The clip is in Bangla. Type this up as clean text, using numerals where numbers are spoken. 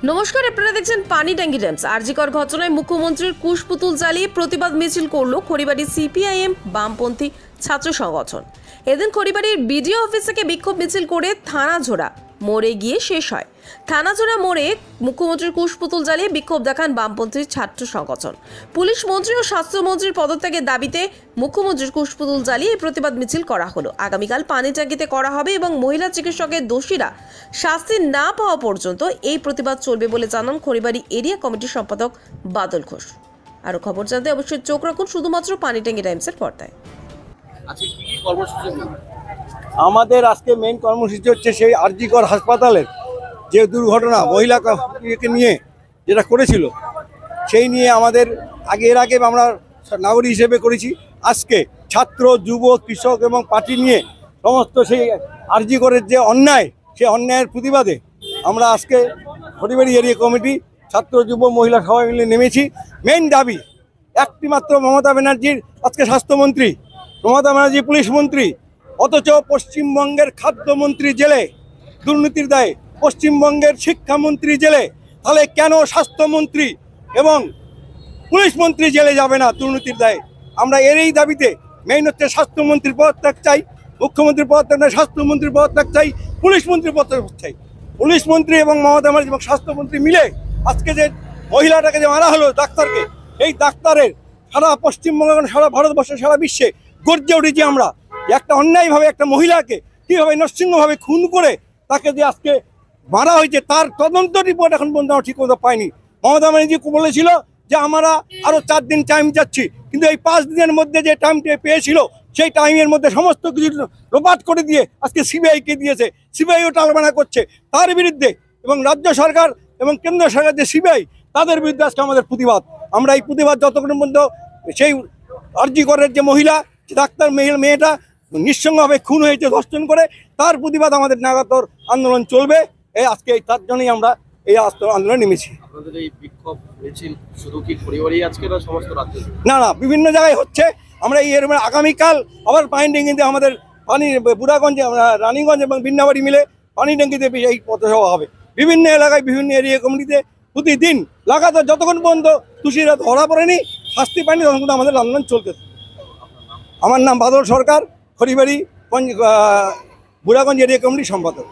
নমস্কার, আপনারা দেখছেন পানি ট্যাঙ্কি টাইমস। আরজিকর ঘটনায় মুখ্যমন্ত্রীর কুশপুতুল জ্বালিয়ে প্রতিবাদ মিছিল করল খড়িবাড়ি সিপিআইএম বামপন্থী ছাত্র সংগঠন। এদিন খড়িবাড়ির বিডিও অফিস থেকে বিক্ষোভ মিছিল করে থানাঝোড়া মোড়ে গিয়ে শেষ হয়। থানাঝোড়া মোড়ে মুখ্যমন্ত্রীর কুশপুতুল জ্বালিয়ে বিক্ষোভ দেখান বামপন্থী ছাত্র সংগঠন। পুলিশ মন্ত্রী ও স্বাস্থ্যমন্ত্রীর পদত্যাগের দাবিতে মুখ্যমন্ত্রীর কুশপুতুল জ্বালিয়ে এই প্রতিবাদ মিছিল করা হলো। আগামীকাল পানি ট্যাঙ্কিতে করা হবে এবং মহিলা চিকিৎসকের দোষীরা শাস্তি না পাওয়া পর্যন্ত এই প্রতিবাদ চলবে বলে জানান খড়িবাড়ি এরিয়া কমিটির সম্পাদক বাদল ঘোষ। আরো খবর জানতে অবশ্যই চোখ রাখুন শুধুমাত্র পানি ট্যাঙ্কি টাইমসের পর্দায়। আমাদের আজকে মেইন কর্মসূচি হচ্ছে সেই আরজিকর হাসপাতালের যে দুর্ঘটনা মহিলাকে নিয়ে যেটা করেছিল সেই নিয়ে আমাদের এর আগে আমরা নাগরিক হিসেবে করেছি। আজকে ছাত্র, যুব, কৃষক এবং পার্টি নিয়ে সমস্ত সেই আরজিকরের যে অন্যায়, সেই অন্যায়ের প্রতিবাদে আমরা আজকে খড়িবাড়ি এরিয়া কমিটি ছাত্র, যুব, মহিলা সবাই মিলে নেমেছি। মেইন দাবি একটি মাত্র, মমতা ব্যানার্জির আজকে স্বাস্থ্যমন্ত্রী, মমতা ব্যানার্জি পুলিশ মন্ত্রী, অথচ পশ্চিমবঙ্গের খাদ্যমন্ত্রী জেলে দুর্নীতির দায়ে, পশ্চিমবঙ্গের শিক্ষামন্ত্রী জেলে, তাহলে কেন স্বাস্থ্যমন্ত্রী এবং পুলিশ মন্ত্রী জেলে যাবে না দুর্নীতির দায়ে? আমরা এরই দাবিতে মেইন হচ্ছে স্বাস্থ্যমন্ত্রীর পদত্যাগ চাই, মুখ্যমন্ত্রীর পদত্যাগ নয়, স্বাস্থ্যমন্ত্রীর পদত্যাগ চাই, পুলিশ মন্ত্রীর পদত্যাগ চাই। পুলিশ মন্ত্রী এবং মমতা ব্যানার্জি এবং স্বাস্থ্যমন্ত্রী মিলে আজকে যে মহিলাটাকে যে মারা হলো, ডাক্তারকে, এই ডাক্তারের সারা পশ্চিমবঙ্গ, সারা ভারতবর্ষে, সারা বিশ্বে গর্জে উঠেছি আমরা। একটা অন্যায়ভাবে একটা মহিলাকে কীভাবে নৃশংসভাবে খুন করে তাকে যে আজকে মারা হয়েছে, তার তদন্ত রিপোর্ট এখন পর্যন্ত আমরা ঠিক মতো পাইনি। মমতা ব্যানার্জি বলেছিল যে আমরা আরও 4 দিন টাইম যাচ্ছি, কিন্তু এই 5 দিনের মধ্যে যে টাইমটা পেয়েছিল সেই টাইমের মধ্যে সমস্ত কিছু লোপাট করে দিয়ে আজকে সিবিআইকে দিয়েছে। সিবিআইও টালবানা করছে তার বিরুদ্ধে, এবং রাজ্য সরকার এবং কেন্দ্র সরকার যে সিবিআই, তাদের বিরুদ্ধে আজকে আমাদের প্রতিবাদ। আমরা এই প্রতিবাদ যতক্ষণ পর্যন্ত সেই আরজিকরের যে মহিলা, ডাক্তার মেয়েটা নিঃসঙ্গভাবে খুন হয়েছে ধর্ষণ করে, তার প্রতিবাদ আমাদের নাগাতর আন্দোলন চলবে। আজকে তার জন্যই আমরা এই আন্দোলনে নেমেছি। না, বিভিন্ন জায়গায় হচ্ছে। আমরা এর আগামীকাল আবার পানি ট্যাঙ্কিতে আমাদের বুড়াগঞ্জে, রানীগঞ্জ এবং বিন্নাবাড়ি মিলে পানি ট্যাঙ্কিতে এই পথসভা হবে। বিভিন্ন এলাকায়, বিভিন্ন এরিয়া কমিটিতে প্রতিদিন লাগাতার যতক্ষণ পর্যন্ত দোষীরা ধরা পড়েনি, শাস্তি পায়নি, তখন কিন্তু আমাদের আন্দোলন চলতে। আমার নাম বাদল সরকার, খড়িবাড়ি বুড়াগঞ্জ এরিয়া কমিটির সম্পাদক।